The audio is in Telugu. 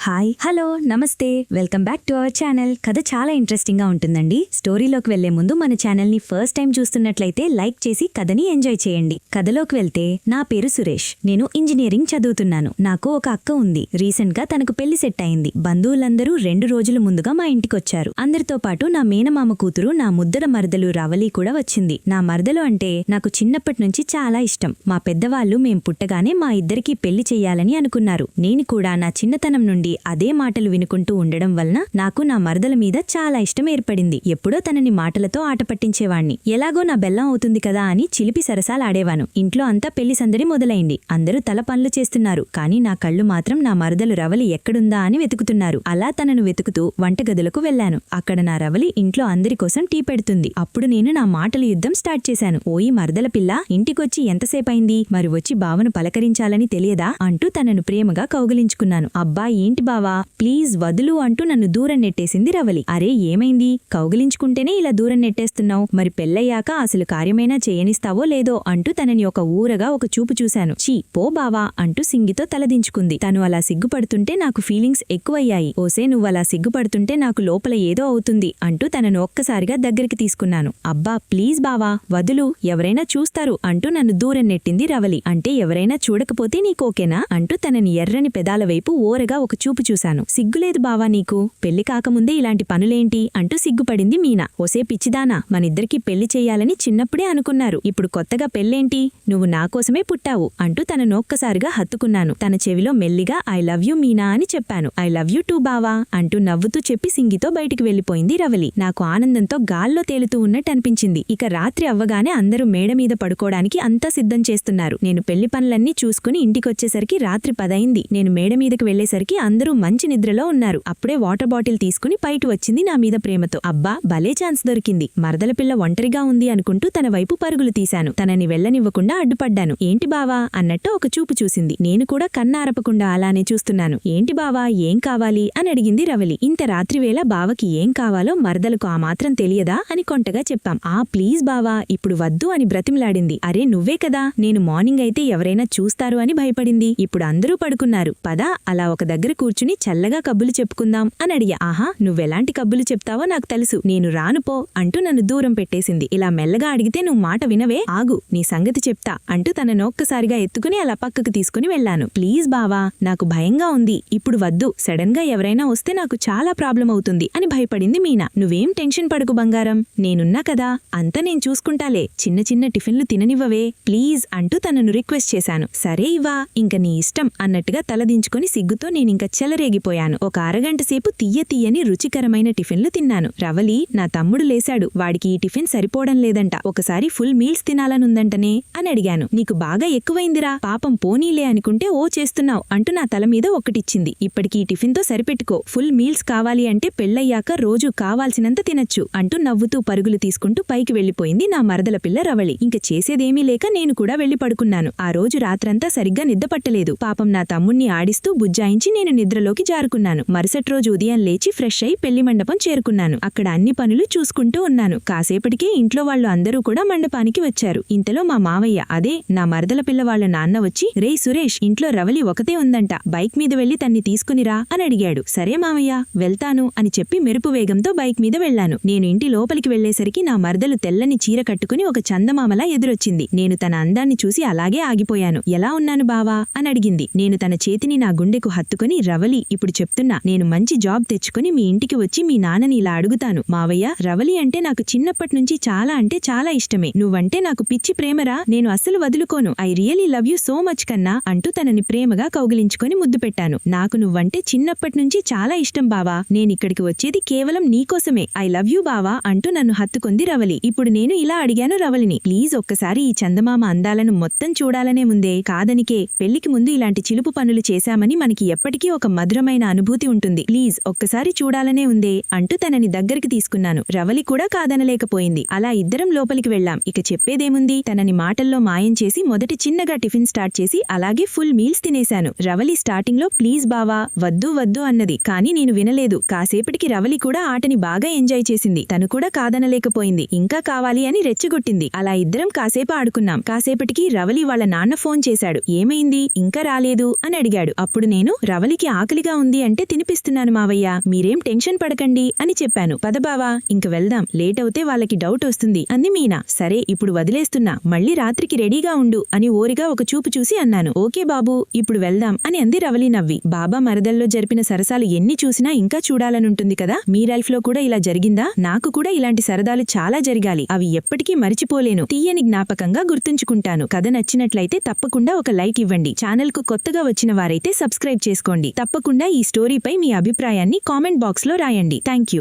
హాయ్ హలో నమస్తే welcome back to our channel. కథ చాలా ఇంట్రెస్టింగ్ గా ఉంటుందండి. స్టోరీలోకి వెళ్లే ముందు మన ఛానల్ ని ఫస్ట్ టైం చూస్తున్నట్లయితే లైక్ చేసి కథని ఎంజాయ్ చేయండి. కథలోకి వెళ్తే, నా పేరు సురేష్. నేను ఇంజనీరింగ్ చదువుతున్నాను. నాకు ఒక అక్క ఉంది. రీసెంట్ గా తనకు పెళ్లి సెట్ అయింది. బంధువులందరూ 2 రోజుల ముందుగా మా ఇంటికొచ్చారు. అందరితో పాటు నా మేనమామ కూతురు, నా ముద్దర మరదలు రవలి కూడా వచ్చింది. నా మరదలు అంటే నాకు చిన్నప్పటి నుంచి చాలా ఇష్టం. మా పెద్దవాళ్లు మేం పుట్టగానే మా ఇద్దరికీ పెళ్లి చెయ్యాలని అనుకున్నారు. నేను కూడా నా చిన్నతనం నుండి అదే మాటలు వినుకుంటూ ఉండడం వలన నాకు నా మరదల మీద చాలా ఇష్టం ఏర్పడింది. ఎప్పుడో తనని మాటలతో ఆట పట్టించేవాణ్ణి. ఎలాగో నా బెల్లం అవుతుంది కదా అని చిలిపి సరసాలాడేవాను. ఇంట్లో అంతా పెళ్లి సందడి మొదలైంది. అందరూ తల పనులు చేస్తున్నారు. కానీ నా కళ్ళు మాత్రం నా మరదలు రవలి ఎక్కడుందా అని వెతుకుతున్నారు. అలా తనను వెతుకుతూ వంటగదులకు వెళ్లాను. అక్కడ నా రవలి ఇంట్లో అందరి కోసం టీ పెడుతుంది. అప్పుడు నేను నా మాటల యుద్ధం స్టార్ట్ చేశాను. ఓయి మరదల పిల్ల, ఇంటికొచ్చి ఎంతసేపైంది? మరి వచ్చి బావను పలకరించాలని తెలియదా అంటూ తనను ప్రేమగా కౌగిలించుకున్నాను. అబ్బా ఏంటి బావా, ప్లీజ్ వదులు అంటూ నన్ను దూరం నెట్టేసింది రవలి. అరే ఏమైంది? కౌగిలించుకుంటేనే ఇలా దూరం నెట్టేస్తున్నావు. మరి పెళ్ళయ్యాక అసలు కార్యమైనా చేయనిస్తావో లేదో అంటూ తనని ఒక ఊరగా ఒక చూపు చూశాను. చీ పో బావా అంటూ సింగితో తలదించుకుంది. తను అలా సిగ్గుపడుతుంటే నాకు ఫీలింగ్స్ ఎక్కువయ్యాయి. ఓసే నువ్వలా సిగ్గుపడుతుంటే నాకు లోపల ఏదో అవుతుంది అంటూ తనను ఒక్కసారిగా దగ్గరికి తీసుకున్నాను. అబ్బా ప్లీజ్ బావా వదులు, ఎవరైనా చూస్తారు అంటూ నన్ను దూరం నెట్టింది రవలి. అంటే ఎవరైనా చూడకపోతే నీకోకేనా అంటూ తనని ఎర్రని పెదాల వైపు ఓరగా ఒక చూపు చూశాను. సిగ్గులేదు బావా నీకు? పెళ్లి కాకముందే ఇలాంటి పనులేంటి అంటూ సిగ్గుపడింది మీనా. ఓసే పిచ్చిదానా, మనిద్దరికీ పెళ్లి చెయ్యాలని చిన్నప్పుడే అనుకున్నారు. ఇప్పుడు కొత్తగా పెళ్లేంటి? నువ్వు నా కోసమే పుట్టావు అంటూ తనను ఒక్కసారిగా హత్తుకున్నాను. తన చెవిలో మెల్లిగా ఐ లవ్ యూ మీనా అని చెప్పాను. ఐ లవ్ యూ టూ బావా అంటూ నవ్వుతూ చెప్పి సింగితో బయటికి వెళ్లిపోయింది రవలి. నాకు ఆనందంతో గాల్లో తేలుతూ ఉన్నట్టు అనిపించింది. ఇక రాత్రి అవ్వగానే అందరూ మేడ మీద పడుకోవడానికి అంతా సిద్ధం చేస్తున్నారు. నేను పెళ్లి పనులన్నీ చూసుకుని ఇంటికొచ్చేసరికి రాత్రి 10 అయింది. నేను మేడ మీదకి వెళ్లేసరికి అందరూ మంచి నిద్రలో ఉన్నారు. అప్పుడే వాటర్ బాటిల్ తీసుకుని పైకి వచ్చింది నా మీద ప్రేమతో. అబ్బా భలే ఛాన్స్ దొరికింది. మరదల పిల్ల ఒంటరిగా ఉంది అనుకుంటూ తన వైపు పరుగులు తీశాను. తనని వెళ్లనివ్వకుండా అడ్డుపడ్డాను. ఏంటి బావా అన్నట్టు ఒక చూపు చూసింది. నేను కూడా కన్నారపకుండా అలానే చూస్తున్నాను. ఏంటి బావా ఏం కావాలి అని అడిగింది రవలి. ఇంత రాత్రివేళ బావకి ఏం కావాలో మరదలకు ఆ మాత్రం తెలియదా అని కొంటగా చెప్పాం. ఆ ప్లీజ్ బావా ఇప్పుడు వద్దు అని బ్రతిమలాడింది. అరే నువ్వే కదా, నేను మార్నింగ్ అయితే ఎవరైనా చూస్తారు అని భయపడింది. ఇప్పుడు అందరూ పడుకున్నారు. పదా అలా ఒక దగ్గర కూర్చుని చల్లగా కబ్బులు చెప్పుకుందాం అని అడిగా. ఆహా నువ్వెలాంటి కబ్బులు చెప్తావో నాకు తెలుసు, నేను రానుపో అంటూ నన్ను దూరం పెట్టేసింది. ఇలా మెల్లగా అడిగితే నువ్వు మాట వినవే, ఆగు నీ సంగతి చెప్తా అంటూ తనను ఒక్కసారిగా ఎత్తుకుని అలా పక్కకు తీసుకుని వెళ్లాను. ప్లీజ్ బావా నాకు భయంగా ఉంది, ఇప్పుడు వద్దు, సడన్ గా ఎవరైనా వస్తే నాకు చాలా ప్రాబ్లం అవుతుంది అని భయపడింది మీనా. నువ్వేం టెన్షన్ పడకు బంగారం, నేనున్నా కదా, అంతా నేను చూసుకుంటాలే, చిన్న చిన్న టిఫిన్లు తిననివ్వవే ప్లీజ్ అంటూ తనను రిక్వెస్ట్ చేశాను. సరే ఇవా ఇంక నీ ఇష్టం అన్నట్టుగా తలదించుకుని సిగ్గుతో నేనింక చెలరేగిపోయాను. ఒక అరగంట సేపు తీయని రుచికరమైన టిఫిన్లు తిన్నాను. రవలి నా తమ్ముడు లేశాడు, వాడికి ఈ టిఫిన్ సరిపోవడం లేదంట, ఒకసారి ఫుల్ మీల్స్ తినాలనుందంటనే అని అడిగాను. నీకు బాగా ఎక్కువైందిరా, పాపం పోనీలే అనుకుంటే ఓ చేస్తున్నావు అంటూ నా తల మీద ఒక్కటిచ్చింది. ఇప్పటికీ ఈ టిఫిన్తో సరిపెట్టుకో, ఫుల్ మీల్స్ కావాలి అంటే పెళ్లయ్యాక రోజు కావాల్సినంత తినచ్చు అంటూ నవ్వుతూ పరుగులు తీసుకుంటూ పైకి వెళ్లిపోయింది నా మరదల పిల్ల రవలి. ఇంక చేసేదేమీ లేక నేను కూడా వెళ్లి పడుకున్నాను. ఆ రోజు రాత్రంతా సరిగ్గా నిద్రపట్టలేదు. పాపం నా తమ్ముణ్ణి ఆడిస్తూ బుజ్జాయించి నేను నిద్రలోకి జారుకున్నాను. మరుసటి రోజు ఉదయం లేచి ఫ్రెష్ అయి పెళ్లి మండపం చేరుకున్నాను. అక్కడ అన్ని పనులు చూసుకుంటూ ఉన్నాను. కాసేపటికే ఇంట్లో వాళ్ళు అందరూ కూడా మండపానికి వచ్చారు. ఇంతలో మా మావయ్య, అదే నా మరదల పిల్ల వాళ్ళ నాన్న వచ్చి, రేయ్ సురేష్ ఇంట్లో రవలి ఒకతే ఉందంట, బైక్ మీద వెళ్లి తన్ని తీసుకునిరా అని అడిగాడు. సరే మావయ్య వెళ్తాను అని చెప్పి మెరుపు వేగంతో బైక్ మీద వెళ్లాను. నేను ఇంటి లోపలికి వెళ్లేసరికి నా మరదలు తెల్లని చీర కట్టుకుని ఒక చందమామలా ఎదురొచ్చింది. నేను తన అందాన్ని చూసి అలాగే ఆగిపోయాను. ఎలా ఉన్నాను బావా అని అడిగింది. నేను తన చేతిని నా గుండెకు హత్తుకుని, రవలి ఇప్పుడు చెప్తున్నా, నేను మంచి జాబ్ తెచ్చుకుని మీ ఇంటికి వచ్చి మీ నాన్నని ఇలా అడుగుతాను. మావయ్య రవలి అంటే నాకు చిన్నప్పటినుంచి చాలా అంటే చాలా ఇష్టమే, నువ్వంటే నాకు పిచ్చి ప్రేమరా, నేను అస్సలు వదులుకోను, I really love you so much కన్నా అంటూ తనని ప్రేమగా కౌగిలించుకొని ముద్దు పెట్టాను. నాకు నువ్వంటే చిన్నప్పటినుంచి చాలా ఇష్టం బావా, నేనిక్కడికి వచ్చేది కేవలం నీకోసమే, ఐ లవ్ యూ బావా అంటూ నన్ను హత్తుకుంది రవలి. ఇప్పుడు నేను ఇలా అడిగాను రవలిని, ప్లీజ్ ఒక్కసారి ఈ చందమామ అందాలను మొత్తం చూడాలనే ముందే, కాదనికే పెళ్లికి ముందు ఇలాంటి చిలుపు పనులు చేశామని మనకి ఎప్పటికీ ఒక మధురమైన అనుభూతి ఉంటుంది, ప్లీజ్ ఒక్కసారి చూడాలనే ఉందే అంటూ తనని దగ్గరికి తీసుకున్నాను. రవలి కూడా కాదనలేకపోయింది. అలా ఇద్దరం లోపలికి వెళ్లాం. ఇక చెప్పేదేముంది, తనని మాటల్లో మాయం చేసి మొదటి చిన్నగా టిఫిన్ స్టార్ట్ చేసి అలాగే ఫుల్ మీల్స్ తినేశాను. రవలి స్టార్టింగ్ లో ప్లీజ్ బావా వద్దు వద్దు అన్నది, కానీ నేను వినలేదు. కాసేపటికి రవలి కూడా ఆటని బాగా ఎంజాయ్ చేసింది. తను కూడా కాదనలేకపోయింది. ఇంకా కావాలి అని రెచ్చగొట్టింది. అలా ఇద్దరం కాసేపు ఆడుకున్నాం. కాసేపటికి రవలి వాళ్ళ నాన్న ఫోన్ చేశాడు. ఏమైంది ఇంకా రాలేదు అని అడిగాడు. అప్పుడు నేను రవలికి ఆకలిగా ఉంది అంటే తినిపిస్తున్నాను మావయ్య, మీరేం టెన్షన్ పడకండి అని చెప్పాను. పద బావా ఇంక వెళ్దాం, లేట్ అవుతే వాళ్ళకి డౌట్ వస్తుంది అంది మీనా. సరే ఇప్పుడు వదిలేస్తున్నా, మళ్ళీ రాత్రికి రెడీగా ఉండు అని ఓరిగా ఒక చూపు చూసి అన్నాను. ఓకే బాబూ ఇప్పుడు వెళ్దాం అని అంది రవలి నవ్వి. బాబా మరదల్లో జరిపిన సరసాలు ఎన్ని చూసినా ఇంకా చూడాలనుంటుంది కదా. మీ లైఫ్ లో కూడా ఇలా జరిగిందా? నాకు కూడా ఇలాంటి సరదాలు చాలా జరిగాలి, అవి ఎప్పటికీ మరిచిపోలేను, తీయని జ్ఞాపకంగా గుర్తుంచుకుంటాను. కథ నచ్చినట్లయితే తప్పకుండా ఒక లైక్ ఇవ్వండి. ఛానల్ కు కొత్తగా వచ్చిన వారైతే సబ్స్క్రైబ్ చేసుకోండి. తప్పకుండా ఈ స్టోరీపై మీ అభిప్రాయాన్ని కామెంట్ బాక్స్ లో రాయండి. థాంక్యూ.